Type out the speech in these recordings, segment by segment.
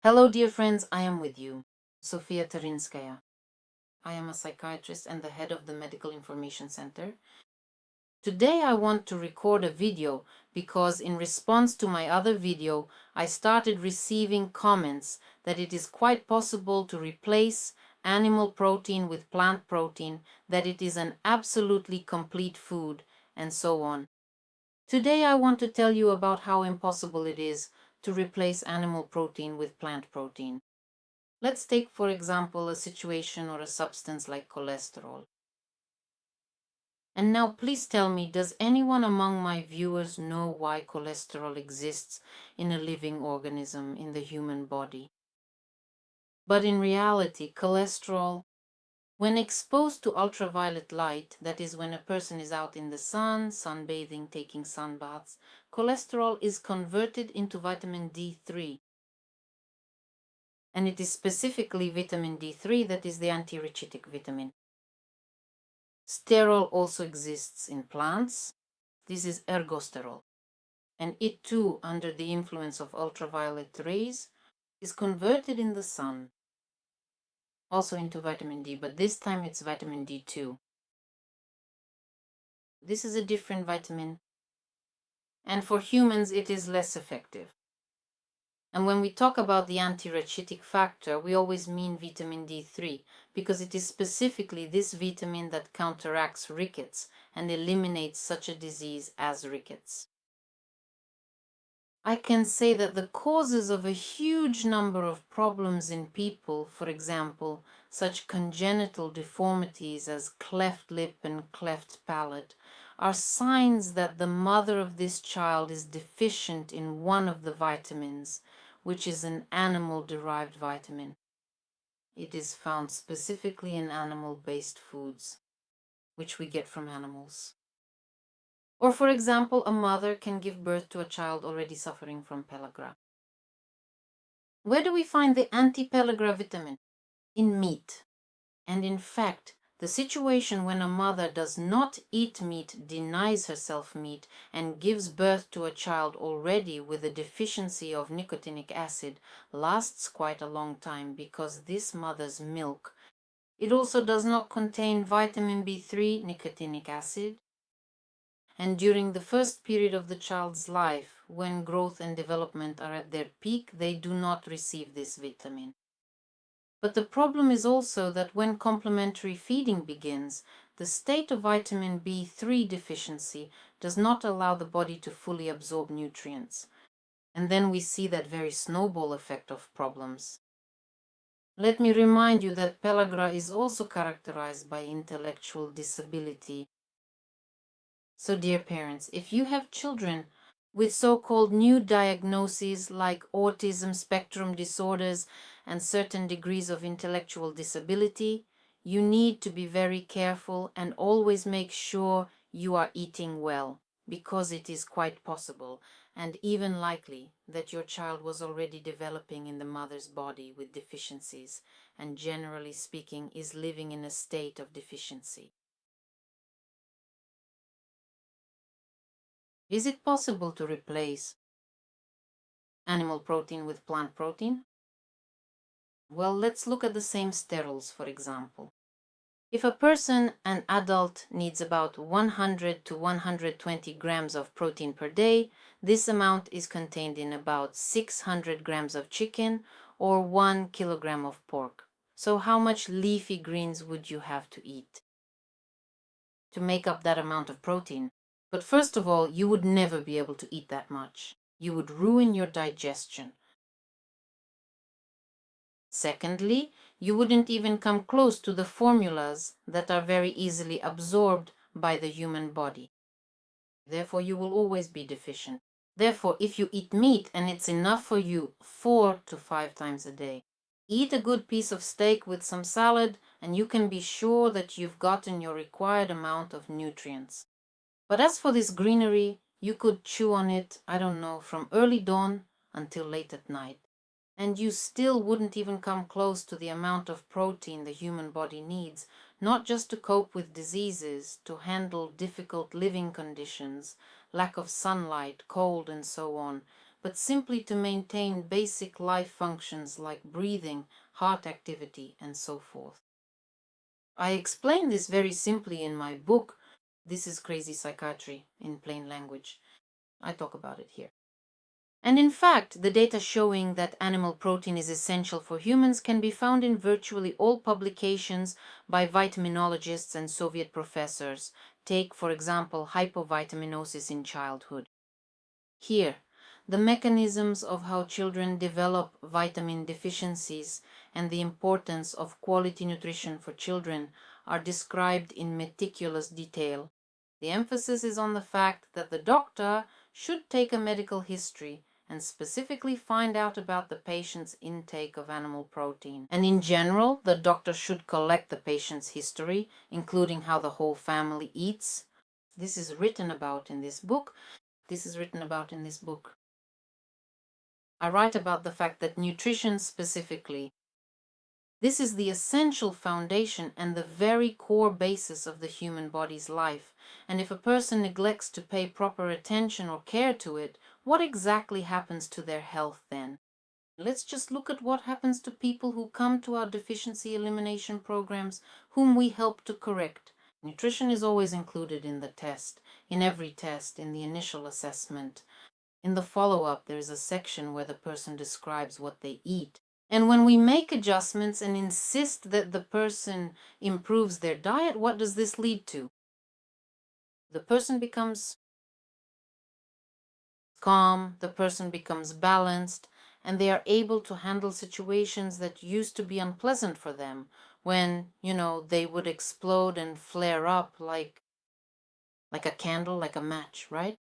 Hello, dear friends, I am with you, Sofya Dorinskaya. I am a psychiatrist and the head of the Medical Information Center. Today I want to record a video because in response to my other video, I started receiving comments that it is quite possible to replace animal protein with plant protein, that it is an absolutely complete food, and so on. Today I want to tell you about how impossible it is to replace animal protein with plant protein. Let's take, for example, a situation or a substance like cholesterol. And now please tell me, does anyone among my viewers know why cholesterol exists in a living organism in the human body? But in reality, cholesterol, when exposed to ultraviolet light, that is when a person is out in the sun, sunbathing, taking sun baths, cholesterol is converted into vitamin D3. And it is specifically vitamin D3 that is the anti-rachitic vitamin. Sterol also exists in plants. This is ergosterol. And it too, under the influence of ultraviolet rays, is converted in the sun also into vitamin D, but this time it's vitamin D2. This is a different vitamin, and for humans it is less effective. And when we talk about the anti-rachitic factor, we always mean vitamin D3, because it is specifically this vitamin that counteracts rickets and eliminates such a disease as rickets. I can say that the causes of a huge number of problems in people, for example, such congenital deformities as cleft lip and cleft palate, are signs that the mother of this child is deficient in one of the vitamins, which is an animal-derived vitamin. It is found specifically in animal-based foods, which we get from animals. Or, for example, a mother can give birth to a child already suffering from pellagra. Where do we find the anti-pellagra vitamin? In meat. And in fact, the situation when a mother does not eat meat, denies herself meat, and gives birth to a child already with a deficiency of nicotinic acid lasts quite a long time, because this mother's milk, it also does not contain vitamin B3, nicotinic acid. And during the first period of the child's life, when growth and development are at their peak, they do not receive this vitamin. But the problem is also that when complementary feeding begins, the state of vitamin B3 deficiency does not allow the body to fully absorb nutrients. And then we see that very snowball effect of problems. Let me remind you that pellagra is also characterized by intellectual disability. So, dear parents, if you have children with so-called new diagnoses like autism spectrum disorders and certain degrees of intellectual disability, you need to be very careful and always make sure you are eating well, because it is quite possible and even likely that your child was already developing in the mother's body with deficiencies and, generally speaking, is living in a state of deficiency. Is it possible to replace animal protein with plant protein? Well, let's look at the same sterols, for example. If a person, an adult, needs about 100 to 120 grams of protein per day, this amount is contained in about 600 grams of chicken or 1 kilogram of pork. So how much leafy greens would you have to eat to make up that amount of protein? But first of all, you would never be able to eat that much. You would ruin your digestion. Secondly, you wouldn't even come close to the formulas that are very easily absorbed by the human body. Therefore, you will always be deficient. Therefore, if you eat meat and it's enough for you 4 to 5 times a day, eat a good piece of steak with some salad and you can be sure that you've gotten your required amount of nutrients. But as for this greenery, you could chew on it, I don't know, from early dawn until late at night. And you still wouldn't even come close to the amount of protein the human body needs, not just to cope with diseases, to handle difficult living conditions, lack of sunlight, cold, and so on, but simply to maintain basic life functions like breathing, heart activity, and so forth. I explain this very simply in my book, This is Crazy Psychiatry in Plain Language. I talk about it here. And in fact, the data showing that animal protein is essential for humans can be found in virtually all publications by vitaminologists and Soviet professors. Take, for example, hypovitaminosis in childhood. Here, the mechanisms of how children develop vitamin deficiencies and the importance of quality nutrition for children are described in meticulous detail. The emphasis is on the fact that the doctor should take a medical history and specifically find out about the patient's intake of animal protein. And in general, the doctor should collect the patient's history, including how the whole family eats. This is written about in this book. I write about the fact that nutrition specifically, this is the essential foundation and the very core basis of the human body's life. And if a person neglects to pay proper attention or care to it, what exactly happens to their health then? Let's just look at what happens to people who come to our deficiency elimination programs, whom we help to correct. Nutrition is always included in the test, in every test, in the initial assessment. In the follow-up, there is a section where the person describes what they eat. And when we make adjustments and insist that the person improves their diet, what does this lead to? The person becomes calm, the person becomes balanced, and they are able to handle situations that used to be unpleasant for them when, they would explode and flare up like a candle, like a match, right?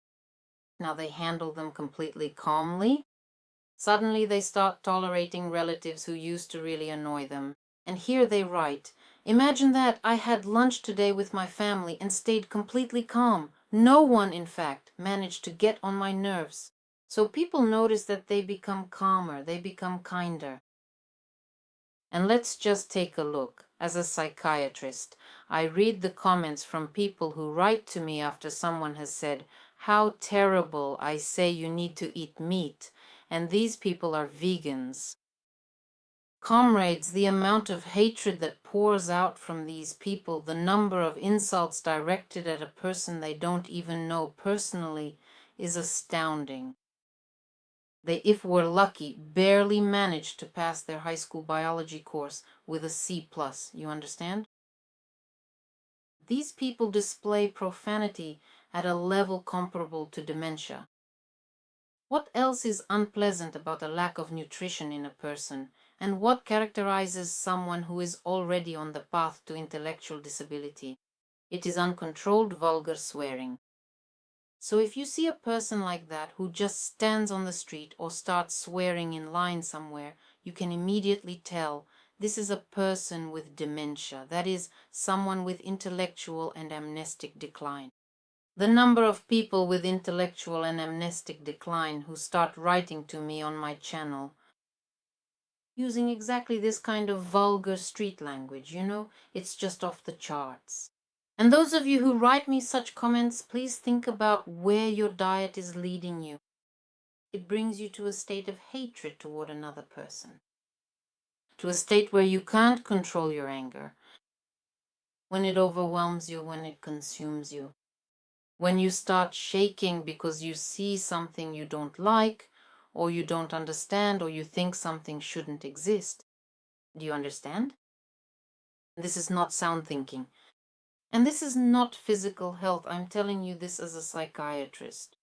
Now they handle them completely calmly. Suddenly they start tolerating relatives who used to really annoy them. And here they write, imagine that I had lunch today with my family and stayed completely calm. No one, in fact, managed to get on my nerves. So people notice that they become calmer, they become kinder. And let's just take a look. As a psychiatrist, I read the comments from people who write to me after someone has said, how terrible, I say you need to eat meat. And these people are vegans. Comrades, the amount of hatred that pours out from these people, the number of insults directed at a person they don't even know personally, is astounding. They, if we're lucky, barely managed to pass their high school biology course with a C+, you understand? These people display profanity at a level comparable to dementia. What else is unpleasant about a lack of nutrition in a person, and what characterizes someone who is already on the path to intellectual disability? It is uncontrolled vulgar swearing. So if you see a person like that who just stands on the street or starts swearing in line somewhere, you can immediately tell this is a person with dementia, that is, someone with intellectual and amnestic decline. The number of people with intellectual and amnestic decline who start writing to me on my channel using exactly this kind of vulgar street language, it's just off the charts. And those of you who write me such comments, please think about where your diet is leading you. It brings you to a state of hatred toward another person, to a state where you can't control your anger, when it overwhelms you, when it consumes you. When you start shaking because you see something you don't like, or you don't understand, or you think something shouldn't exist. Do you understand? This is not sound thinking. And this is not physical health. I'm telling you this as a psychiatrist.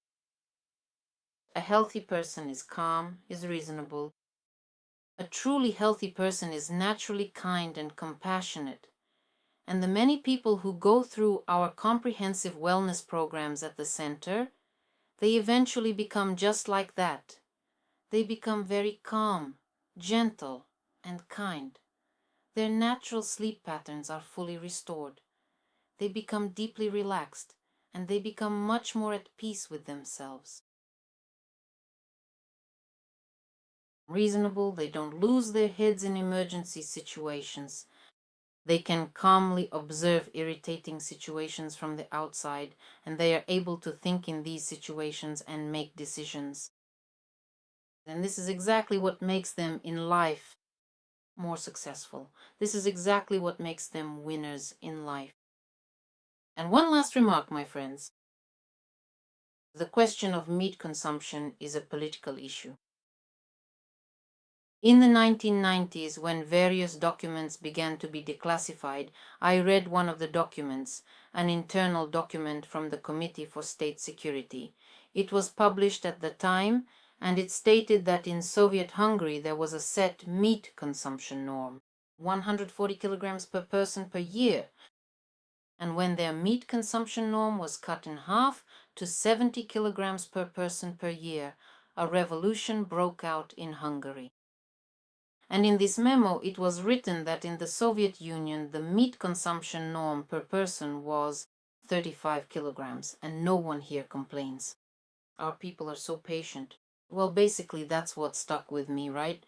A healthy person is calm, is reasonable. A truly healthy person is naturally kind and compassionate. And the many people who go through our comprehensive wellness programs at the center, they eventually become just like that. They become very calm, gentle, and kind. Their natural sleep patterns are fully restored. They become deeply relaxed, and they become much more at peace with themselves. Reasonable, they don't lose their heads in emergency situations. They can calmly observe irritating situations from the outside, and they are able to think in these situations and make decisions. And this is exactly what makes them in life more successful. This is exactly what makes them winners in life. And one last remark, my friends. The question of meat consumption is a political issue. In the 1990s, when various documents began to be declassified, I read one of the documents, an internal document from the Committee for State Security. It was published at the time, and it stated that in Soviet Hungary there was a set meat consumption norm, 140 kilograms per person per year. And when their meat consumption norm was cut in half to 70 kilograms per person per year, a revolution broke out in Hungary. And in this memo, it was written that in the Soviet Union, the meat consumption norm per person was 35 kilograms, and no one here complains. Our people are so patient. Well, basically, that's what stuck with me, right?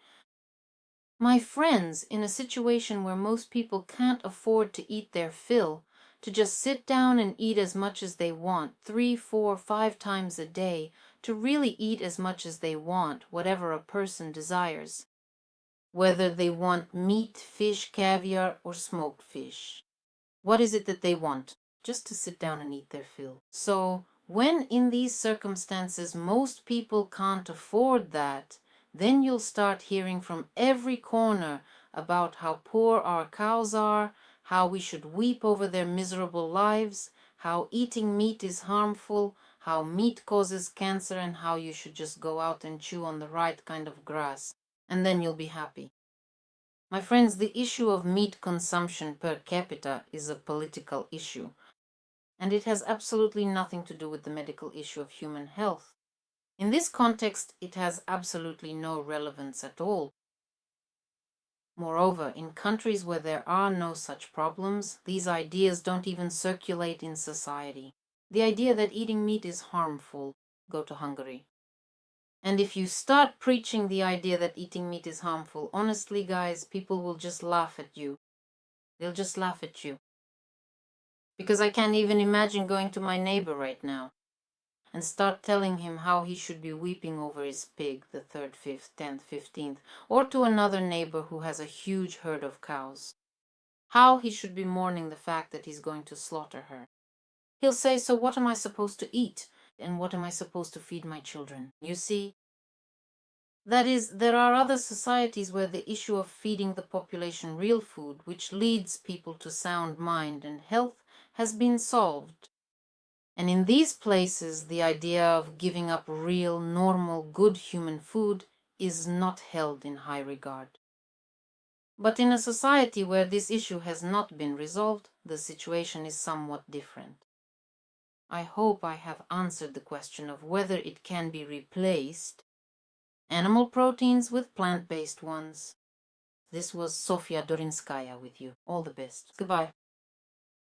My friends, in a situation where most people can't afford to eat their fill, to just sit down and eat as much as they want, 3, 4, 5 times a day, to really eat as much as they want, whatever a person desires. Whether they want meat, fish, caviar, or smoked fish. What is it that they want? Just to sit down and eat their fill. So, when in these circumstances most people can't afford that, then you'll start hearing from every corner about how poor our cows are, how we should weep over their miserable lives, how eating meat is harmful, how meat causes cancer, and how you should just go out and chew on the right kind of grass. And then you'll be happy. My friends, the issue of meat consumption per capita is a political issue, and it has absolutely nothing to do with the medical issue of human health. In this context, it has absolutely no relevance at all. Moreover, in countries where there are no such problems, these ideas don't even circulate in society. The idea that eating meat is harmful, go to Hungary. And if you start preaching the idea that eating meat is harmful, honestly, guys, people will just laugh at you. They'll just laugh at you. Because I can't even imagine going to my neighbor right now and start telling him how he should be weeping over his pig, the 3rd, 5th, 10th, 15th, or to another neighbor who has a huge herd of cows. How he should be mourning the fact that he's going to slaughter her. He'll say, so what am I supposed to eat? And what am I supposed to feed my children? You see? That is, there are other societies where the issue of feeding the population real food, which leads people to sound mind and health, has been solved. And in these places, the idea of giving up real, normal, good human food is not held in high regard. But in a society where this issue has not been resolved, the situation is somewhat different. I hope I have answered the question of whether it can be replaced. Animal proteins with plant-based ones. This was Sofya Dorinskaya with you. All the best. Goodbye.